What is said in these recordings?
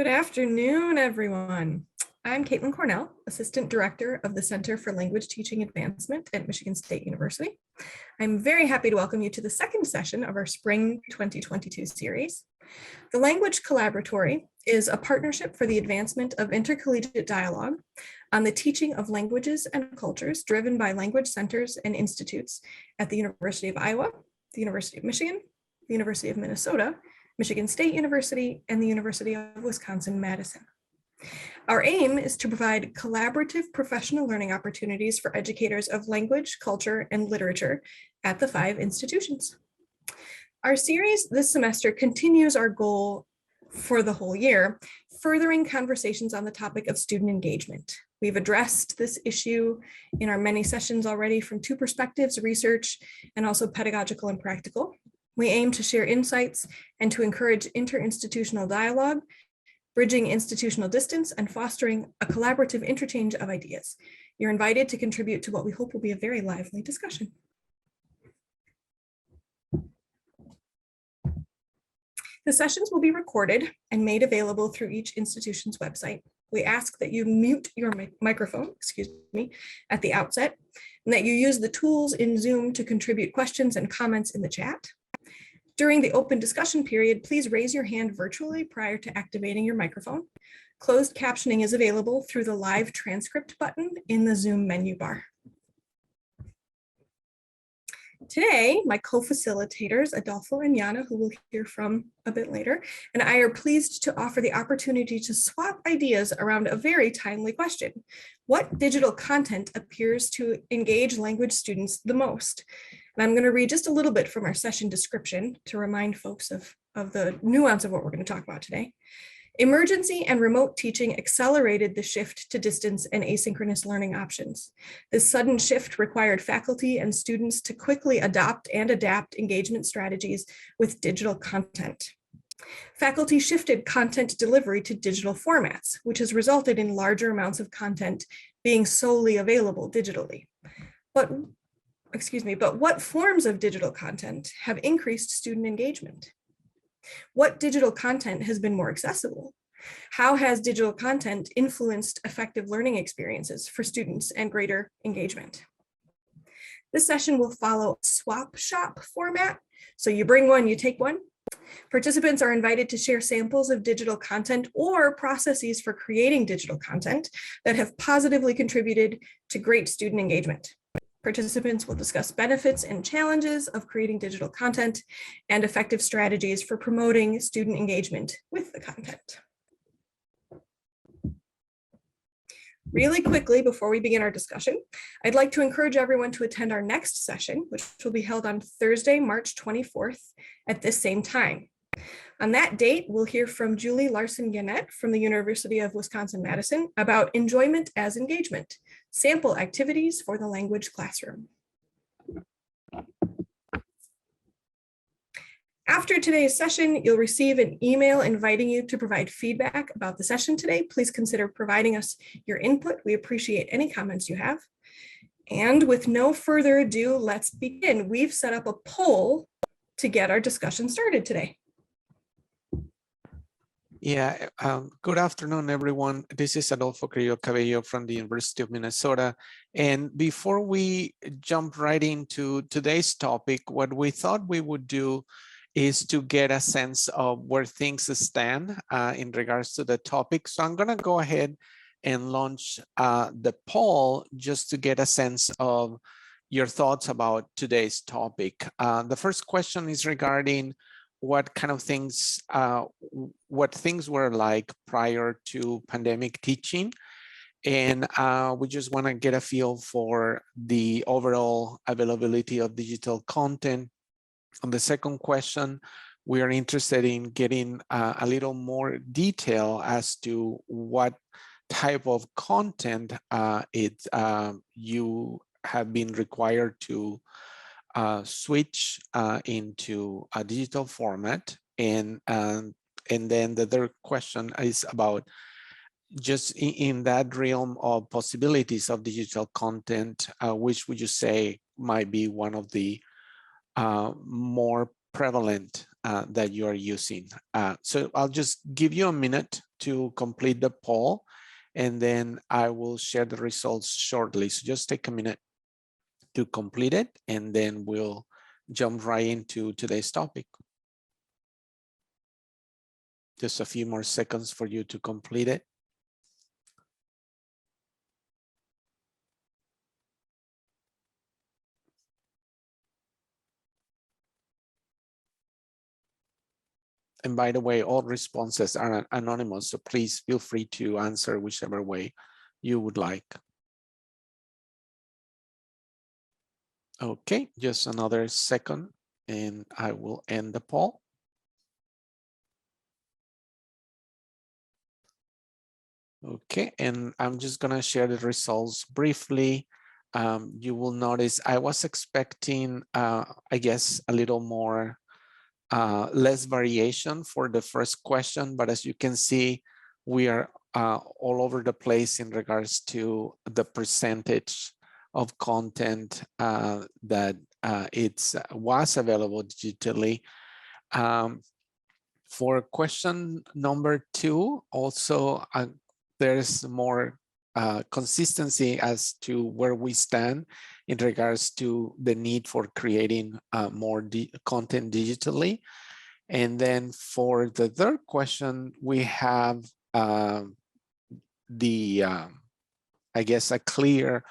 Good afternoon, everyone. I'm Caitlin Cornell, Assistant Director of the Center for Language Teaching Advancement at Michigan State University. I'm very happy to welcome you to the second session of our Spring 2022 series. The Language Collaboratory is a partnership for the advancement of intercollegiate dialogue on the teaching of languages and cultures driven by language centers and institutes at the University of Iowa, the University of Michigan, the University of Minnesota, Michigan State University, and the University of Wisconsin-Madison. Our aim is to provide collaborative professional learning opportunities for educators of language, culture, and literature at the 5 institutions. Our series this semester continues our goal for the whole year, furthering conversations on the topic of student engagement. We've addressed this issue in our many sessions already from 2 perspectives, research, and also pedagogical and practical. We aim to share insights and to encourage interinstitutional dialogue, bridging institutional distance and fostering a collaborative interchange of ideas. You're invited to contribute to what we hope will be a very lively discussion. The sessions will be recorded and made available through each institution's website. We ask that you mute your microphone, at the outset, and that you use the tools in Zoom to contribute questions and comments in the chat. During the open discussion period, please raise your hand virtually prior to activating your microphone. Closed captioning is available through the live transcript button in the Zoom menu bar. Today, my co-facilitators, Adolfo and Yana, who we'll hear from a bit later, and I are pleased to offer the opportunity to swap ideas around a very timely question. What digital content appears to engage language students the most? And I'm going to read just a little bit from our session description to remind folks of the nuance of what we're going to talk about today. Emergency and remote teaching accelerated the shift to distance and asynchronous learning options. This sudden shift required faculty and students to quickly adopt and adapt engagement strategies with digital content. Faculty shifted content delivery to digital formats, which has resulted in larger amounts of content being solely available digitally. But what forms of digital content have increased student engagement? What digital content has been more accessible? How has digital content influenced effective learning experiences for students and greater engagement? This session will follow a swap shop format. So you bring one, you take one. Participants are invited to share samples of digital content or processes for creating digital content that have positively contributed to great student engagement. Participants will discuss benefits and challenges of creating digital content and effective strategies for promoting student engagement with the content. Really quickly, before we begin our discussion, I'd like to encourage everyone to attend our next session, which will be held on Thursday, March 24th at this same time. On that date, we'll hear from Julie Larson-Gannett from the University of Wisconsin-Madison about enjoyment as engagement, sample activities for the language classroom. After today's session, you'll receive an email inviting you to provide feedback about the session today. Please consider providing us your input. We appreciate any comments you have. And with no further ado, let's begin. We've set up a poll to get our discussion started today. Yeah, good afternoon, everyone. This is Adolfo Cabello from the University of Minnesota. And before we jump right into today's topic, what we thought we would do is to get a sense of where things stand in regards to the topic. So I'm gonna go ahead and launch the poll just to get a sense of your thoughts about today's topic. The first question is regarding what kind of things, what things were like prior to pandemic teaching. And we just want to get a feel for the overall availability of digital content. On the second question, we are interested in getting a little more detail as to what type of content you have been required to switch into a digital format. And then the third question is about just in that realm of possibilities of digital content, which would you say might be one of the more prevalent that you are using. So I'll just give you a minute to complete the poll, and then I will share the results shortly. So just take a minute to complete it, and then we'll jump right into today's topic. Just a few more seconds for you to complete it. And by the way, all responses are anonymous, so please feel free to answer whichever way you would like. Okay, just another second and I will end the poll. Okay, and I'm just gonna share the results briefly. You will notice I was expecting, I guess, a little more less variation for the first question, but as you can see, we are all over the place in regards to the percentage of content that was available digitally. For question number 2, also there's more consistency as to where we stand in regards to the need for creating more content digitally. And then for the third question, we have I guess a clear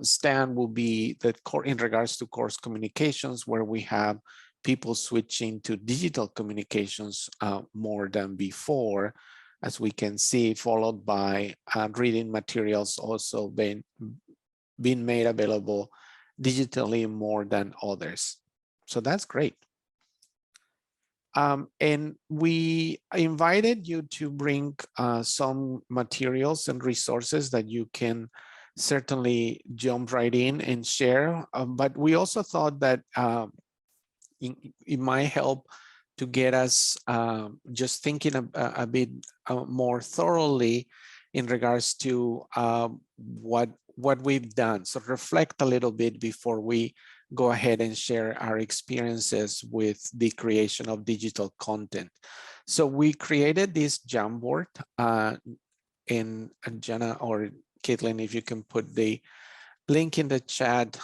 stand will be that in regards to course communications, where we have people switching to digital communications more than before, as we can see, followed by reading materials also being made available digitally more than others. So that's great. And we invited you to bring some materials and resources that you can certainly jump right in and share. But we also thought that it might help to get us just thinking a bit more thoroughly in regards to what we've done. So reflect a little bit before we go ahead and share our experiences with the creation of digital content. So we created this Jamboard, and Jenna or Caitlin, if you can put the link in the chat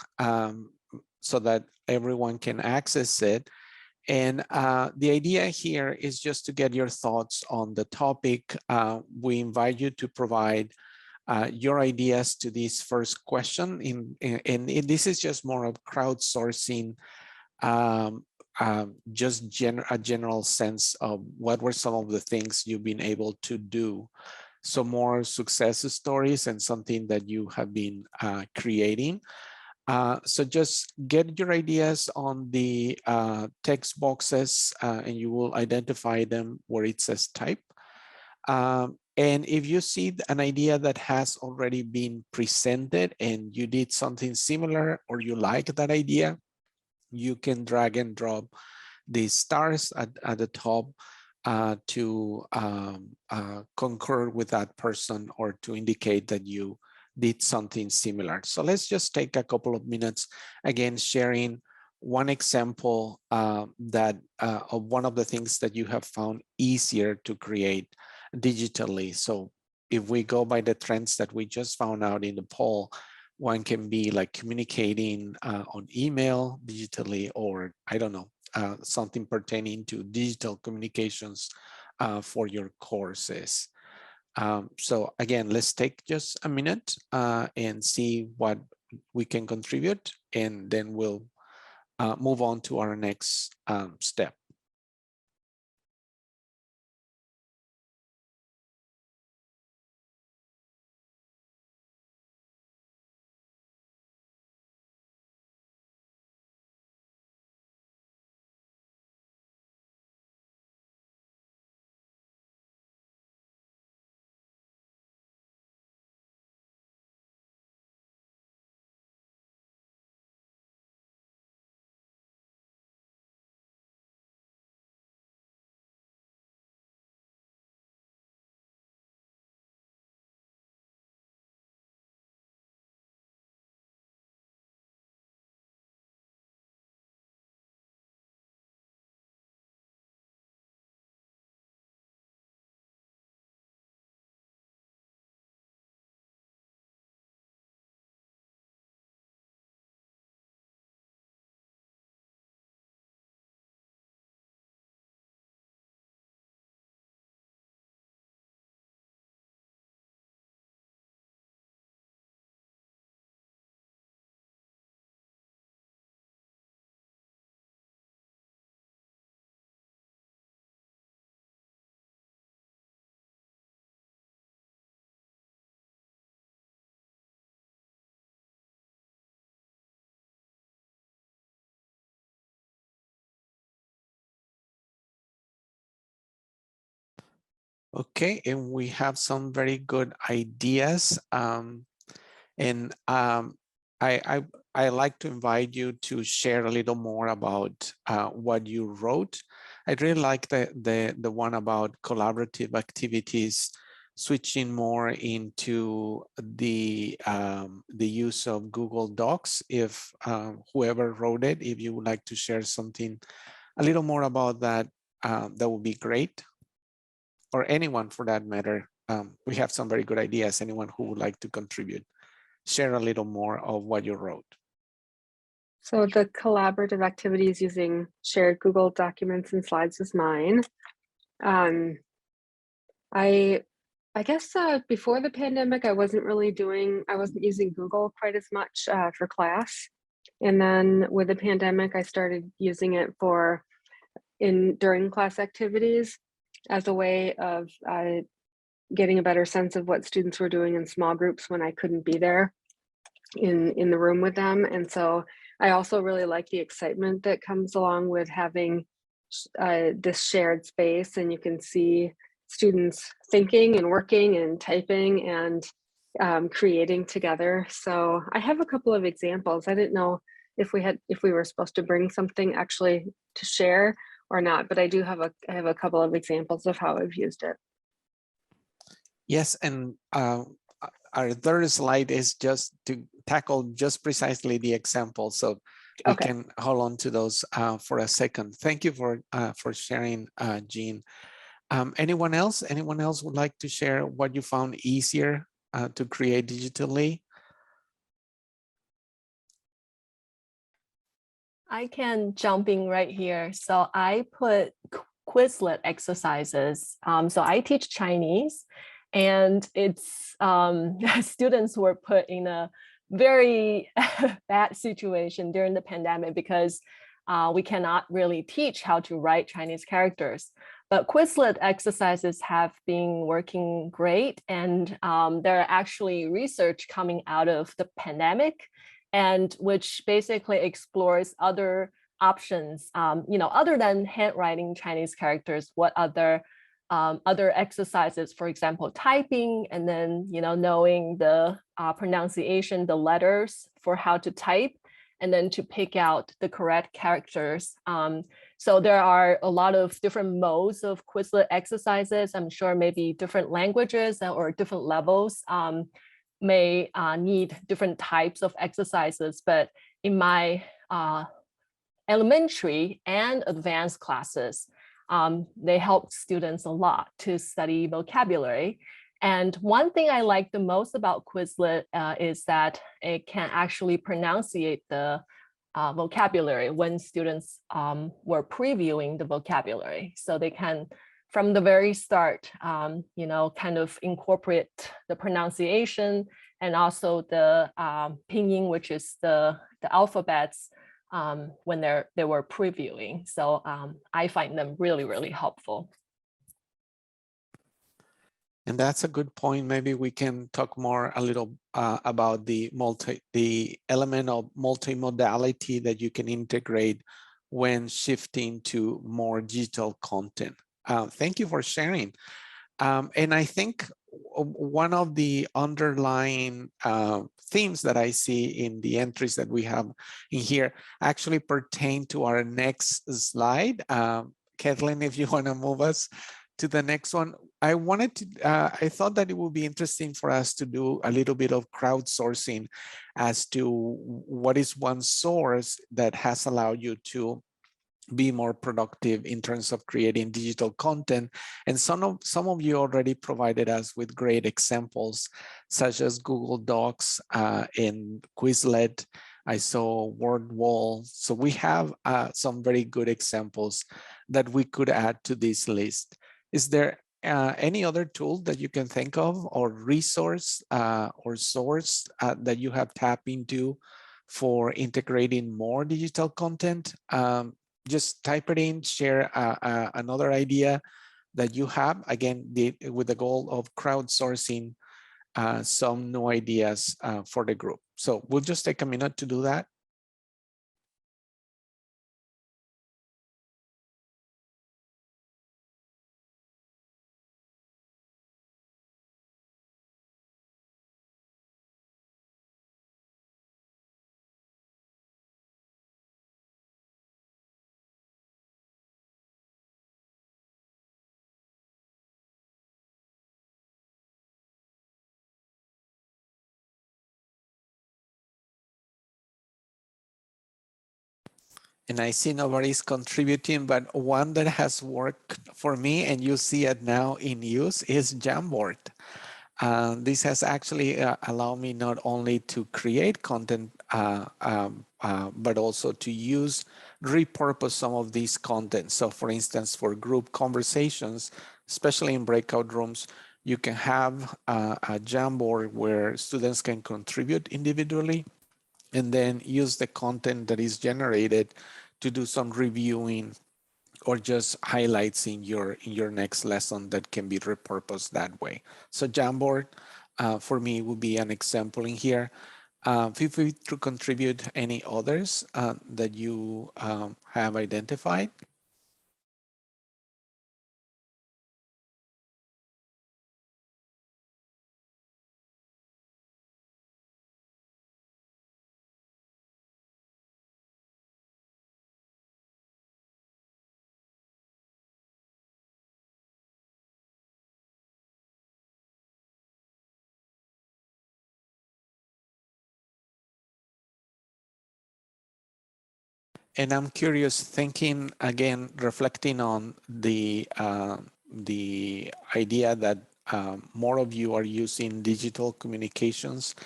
so that everyone can access it. And the idea here is just to get your thoughts on the topic. We invite you to provide your ideas to this first question, and this is just more of crowdsourcing, just a general sense of what were some of the things you've been able to do. So more success stories and something that you have been creating. So just get your ideas on the text boxes and you will identify them where it says type. And if you see an idea that has already been presented and you did something similar or you like that idea, you can drag and drop the stars at the top to concur with that person or to indicate that you did something similar. So let's just take a couple of minutes, again, sharing one example that of one of the things that you have found easier to create digitally. So if we go by the trends that we just found out in the poll, one can be like communicating on email digitally, or I don't know, something pertaining to digital communications for your courses. So again, let's take just a minute and see what we can contribute, and then we'll move on to our next step. Okay, and we have some very good ideas. And I like to invite you to share a little more about what you wrote. I really like the one about collaborative activities, switching more into the use of Google Docs. If whoever wrote it, if you would like to share something a little more about that, that would be great. Or anyone for that matter. We have some very good ideas. Anyone who would like to contribute, share a little more of what you wrote. So the collaborative activities using shared Google Documents and Slides is mine. I guess before the pandemic, I wasn't using Google quite as much for class. And then with the pandemic, I started using it during class activities as a way of getting a better sense of what students were doing in small groups when I couldn't be there in the room with them. And so I also really like the excitement that comes along with having this shared space, and you can see students thinking and working and typing and creating together. So I have a couple of examples. I didn't know if we were supposed to bring something actually to share or not, but I have a couple of examples of how I've used it. Yes, and our third slide is just to tackle just precisely the example, so we can hold on to those for a second. Thank you for sharing, Jean. Anyone else would like to share what you found easier to create digitally? I can jump in right here. So I put Quizlet exercises. So I teach Chinese, and it's students were put in a very bad situation during the pandemic because we cannot really teach how to write Chinese characters. But Quizlet exercises have been working great, and there are actually research coming out of the pandemic, and which basically explores other options, other than handwriting Chinese characters, what other exercises, for example, typing, and then knowing the pronunciation, the letters for how to type, and then to pick out the correct characters. So there are a lot of different modes of Quizlet exercises. I'm sure maybe different languages or different levels may need different types of exercises, but in my elementary and advanced classes, they help students a lot to study vocabulary. And one thing I like the most about Quizlet is that it can actually pronunciate the vocabulary when students were previewing the vocabulary. So they can, from the very start, kind of incorporate the pronunciation and also the pinyin, which is the alphabets, when they were previewing. So I find them really, really helpful. And that's a good point. Maybe we can talk more a little about the element of multimodality that you can integrate when shifting to more digital content. Thank you for sharing. And I think one of the underlying themes that I see in the entries that we have in here actually pertain to our next slide. Kathleen, if you want to move us to the next one. I thought that it would be interesting for us to do a little bit of crowdsourcing as to what is one source that has allowed you to be more productive in terms of creating digital content. And some of you already provided us with great examples, such as Google Docs and Quizlet. I saw WordWall. So we have some very good examples that we could add to this list. Is there any other tool that you can think of, or resource or source that you have tapped into for integrating more digital content? Just type it in, share another idea that you have, again, with the goal of crowdsourcing some new ideas for the group. So we'll just take a minute to do that. And I see nobody's contributing, but one that has worked for me, and you see it now in use, is Jamboard. This has actually allowed me not only to create content, but also to repurpose some of these content. So for instance, for group conversations, especially in breakout rooms, you can have a Jamboard where students can contribute individually and then use the content that is generated to do some reviewing or just highlights in your next lesson that can be repurposed that way. So Jamboard for me would be an example in here. Feel free to contribute any others that you have identified. And I'm curious, thinking again, reflecting on the idea that more of you are using digital communications.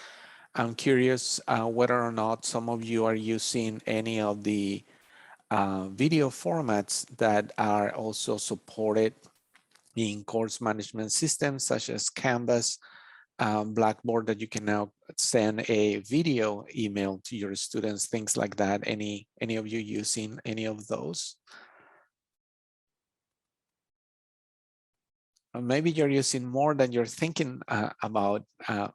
I'm curious whether or not some of you are using any of the video formats that are also supported in course management systems such as Canvas, Blackboard, that you can now send a video email to your students, things like that. Any of you using any of those? Or maybe you're using more than you're thinking about,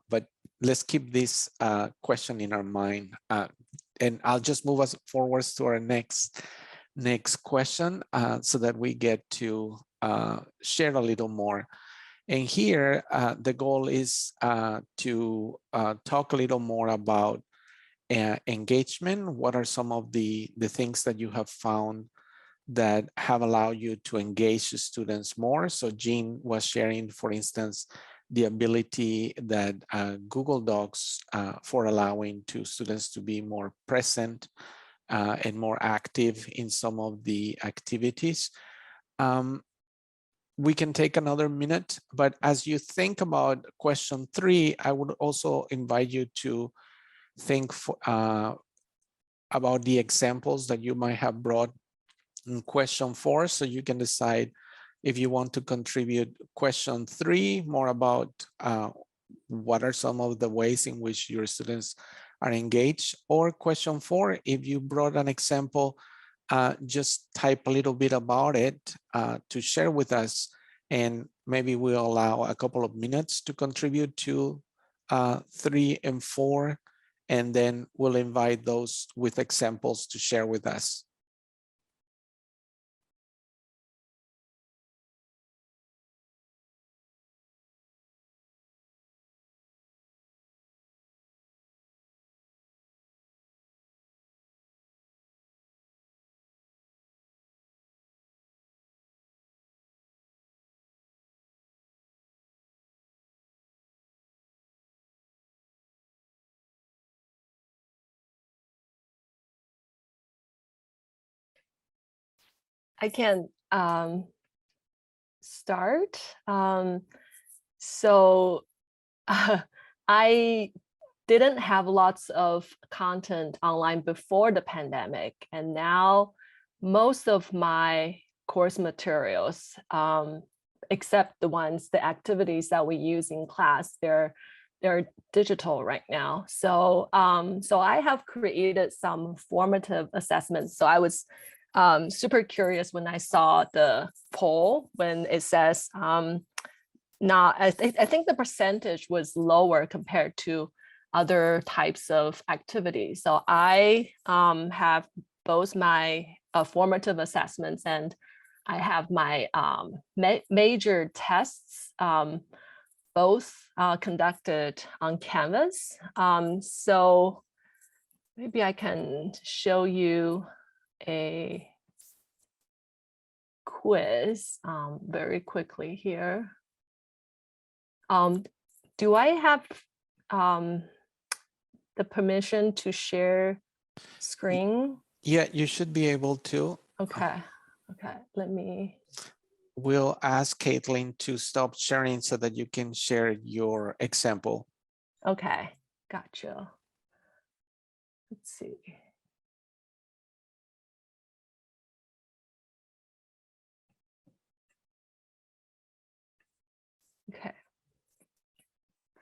but let's keep this question in our mind. And I'll just move us forwards to our next question so that we get to share a little more. And here, the goal is to talk a little more about engagement. What are some of the things that you have found that have allowed you to engage students more? So Jean was sharing, for instance, the ability that Google Docs for allowing students to be more present and more active in some of the activities. We can take another minute, but as you think about question 3, I would also invite you to think about the examples that you might have brought in question 4, so you can decide if you want to contribute question 3 more about what are some of the ways in which your students are engaged, or question 4, if you brought an example, just type a little bit about it to share with us, and maybe we'll allow a couple of minutes to contribute to 3 and 4, and then we'll invite those with examples to share with us. I can start. So I didn't have lots of content online before the pandemic, and now most of my course materials, except the activities that we use in class, they're digital right now. So so I have created some formative assessments. So I was super curious when I saw the poll when it says I think the percentage was lower compared to other types of activities. So I have both my formative assessments and I have my major tests, both conducted on Canvas. So maybe I can show you a quiz very quickly here. Do I have the permission to share screen? Yeah, you should be able to. Okay. Okay. Let me. We'll ask Caitlin to stop sharing so that you can share your example. Okay. Gotcha. Let's see. Okay.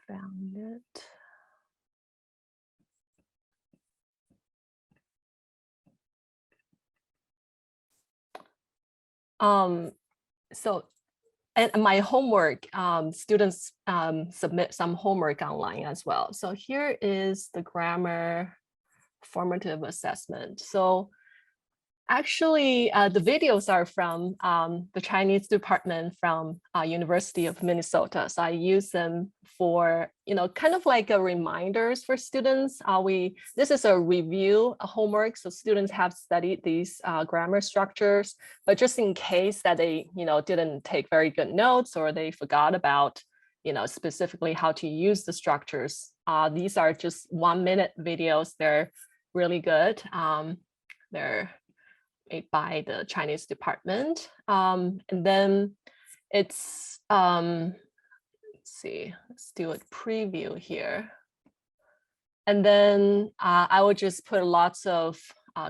Found it. So, and my homework, students submit some homework online as well. So here is the grammar formative assessment. So actually, the videos are from the Chinese department from University of Minnesota. So I use them for, kind of like a reminders for students. This is a review, a homework. So students have studied these grammar structures, but just in case that they, didn't take very good notes or they forgot about, specifically how to use the structures. These are just 1-minute videos. They're really good. They're made by the Chinese department. And then it's, let's see, let's do a preview here. And then I would just put lots of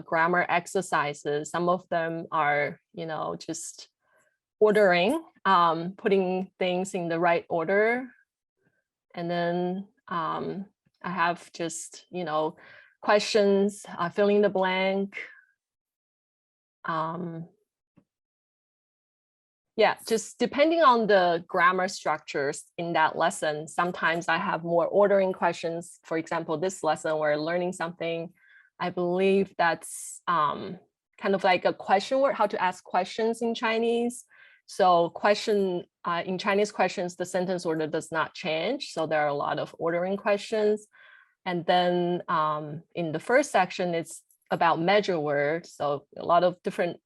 grammar exercises. Some of them are, just ordering, putting things in the right order. And then I have just, questions, fill in the blank. Yeah, just depending on the grammar structures in that lesson, sometimes I have more ordering questions. For example, this lesson we're learning something, I believe that's kind of like a question word, how to ask questions in Chinese. So in Chinese questions, the sentence order does not change. So there are a lot of ordering questions. And then in the first section, it's about measure words. So a lot of different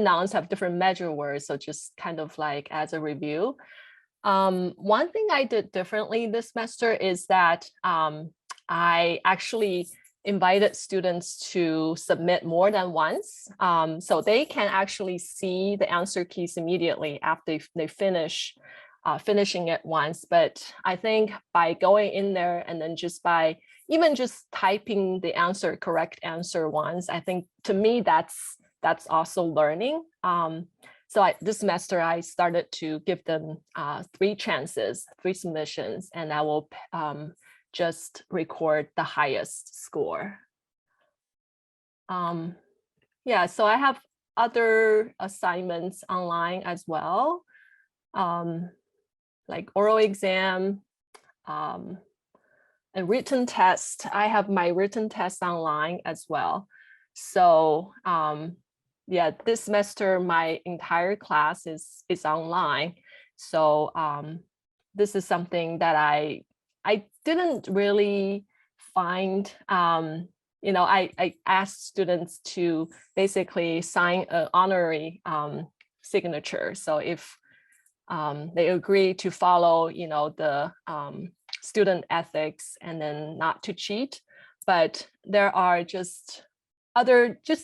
nouns have different measure words. So just kind of like as a review. One thing I did differently this semester is that I actually invited students to submit more than once. So they can actually see the answer keys immediately after they finish finishing it once. But I think by going in there and then even just typing the correct answer once, I think to me, that's also learning. So this semester, I started to give them 3 chances, 3 submissions, and I will just record the highest score. Yeah, so I have other assignments online as well, like oral exam, a written test. I have my written test online as well. So yeah, this semester, my entire class is online. So this is something that I didn't really find, I asked students to basically sign an honorary signature. So if they agree to follow, the student ethics and then not to cheat, but there are just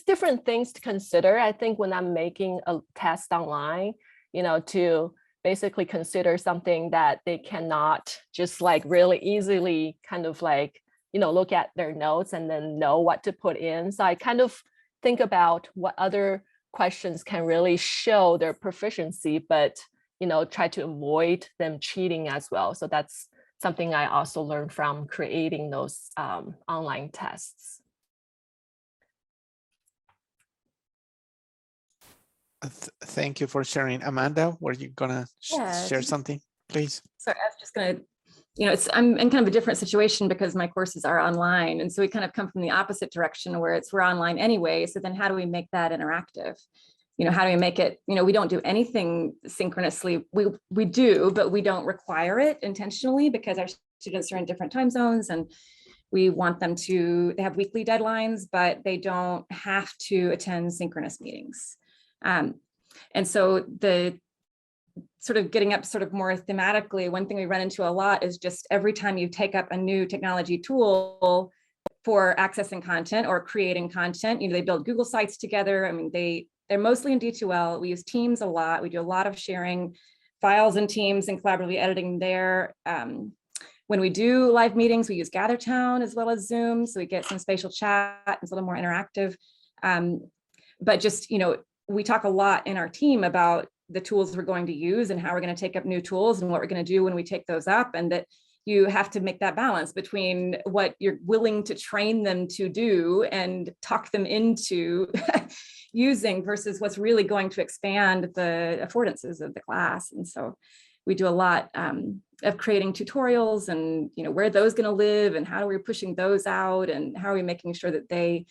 different things to consider. I think when I'm making a test online, to basically consider something that they cannot just like really easily kind of like, look at their notes and then know what to put in. So I kind of think about what other questions can really show their proficiency, but, try to avoid them cheating as well. So that's something I also learned from creating those online tests. Thank you for sharing. Amanda, were you gonna share something, please? Sorry, I was just gonna, I'm in kind of a different situation because my courses are online. And so we kind of come from the opposite direction where we're online anyway. So then how do we make that interactive? How do we make it, we don't do anything synchronously. We do, but we don't require it intentionally because our students are in different time zones and we want them they have weekly deadlines, but they don't have to attend synchronous meetings. And so the sort of getting up sort of more thematically, one thing we run into a lot is just every time you take up a new technology tool, for accessing content or creating content. They build Google Sites together. I mean, they're mostly in D2L. We use Teams a lot. We do a lot of sharing files in Teams and collaboratively editing there. When we do live meetings, we use GatherTown as well as Zoom. So we get some spatial chat, it's a little more interactive. But just, we talk a lot in our team about the tools we're going to use and how we're going to take up new tools and what we're going to do when we take those up, and that you have to make that balance between what you're willing to train them to do and talk them into using versus what's really going to expand the affordances of the class. And so we do a lot of creating tutorials and where those going to live and how are we pushing those out and how are we making sure that they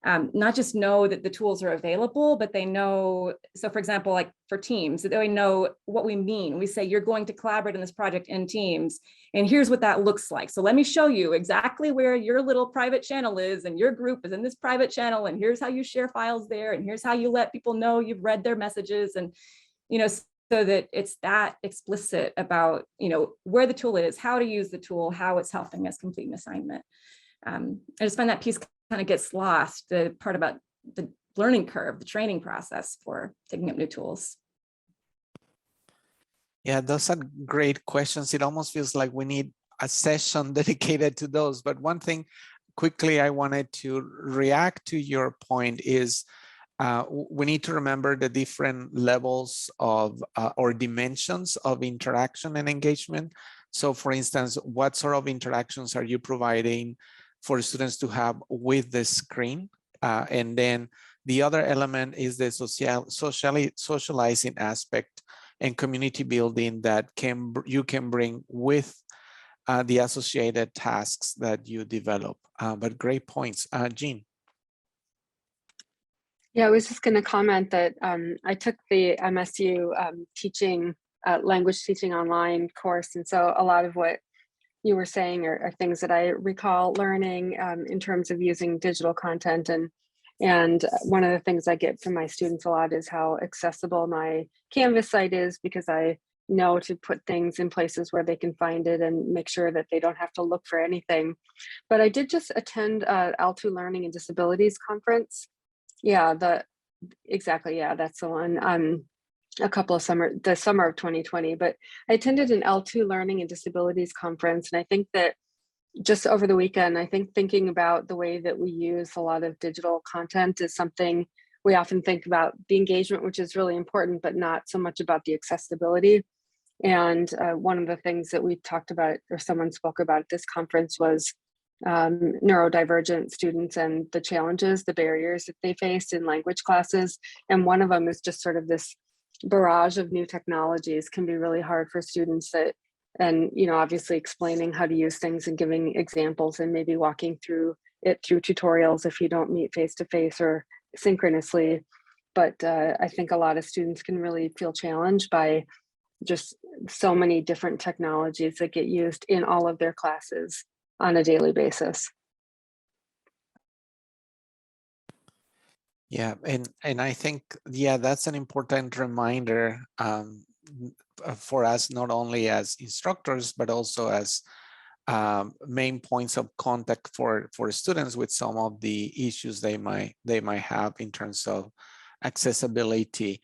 not just know that the tools are available, but they know. So for example, like for Teams, they know what we mean. We say, you're going to collaborate in this project in Teams, and here's what that looks like. So let me show you exactly where your little private channel is, and your group is in this private channel, and here's how you share files there, and here's how you let people know you've read their messages. And, so that it's that explicit about, where the tool is, how to use the tool, how it's helping us complete an assignment. I just find that piece kind of gets lost, the part about the learning curve, the training process for taking up new tools. Yeah, those are great questions. It almost feels like we need a session dedicated to those. But one thing quickly I wanted to react to your point is we need to remember the different levels of or dimensions of interaction and engagement. So for instance, what sort of interactions are you providing for students to have with the screen? And then the other element is the socializing aspect and community building that you can bring with the associated tasks that you develop. But great points. Jean. Yeah, I was just going to comment that I took the MSU teaching language teaching online course, and so a lot of what you were saying are things that I recall learning in terms of using digital content. And one of the things I get from my students a lot is how accessible my Canvas site is, because I know to put things in places where they can find it and make sure that they don't have to look for anything. But I did just attend L2 Learning and Disabilities Conference. Yeah, exactly. Yeah, that's the one. The summer of 2020, but I attended an L2 Learning and Disabilities Conference. And I think that just over the weekend, I think thinking about the way that we use a lot of digital content is something we often think about the engagement, which is really important, but not so much about the accessibility. And one of the things that we talked about, or someone spoke about at this conference, was neurodivergent students and the challenges, the barriers that they face in language classes. And one of them is just sort of this barrage of new technologies can be really hard for students and obviously explaining how to use things and giving examples and maybe walking through it through tutorials if you don't meet face-to-face or synchronously. But I think a lot of students can really feel challenged by just so many different technologies that get used in all of their classes on a daily basis. Yeah, and I think, yeah, that's an important reminder for us, not only as instructors, but also as main points of contact for students with some of the issues they might have in terms of accessibility.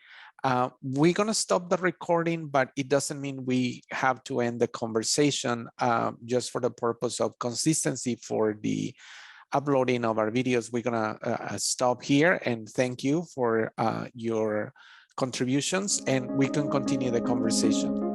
We're gonna stop the recording, but it doesn't mean we have to end the conversation just for the purpose of consistency for the uploading of our videos. We're gonna stop here and thank you for your contributions, and we can continue the conversation.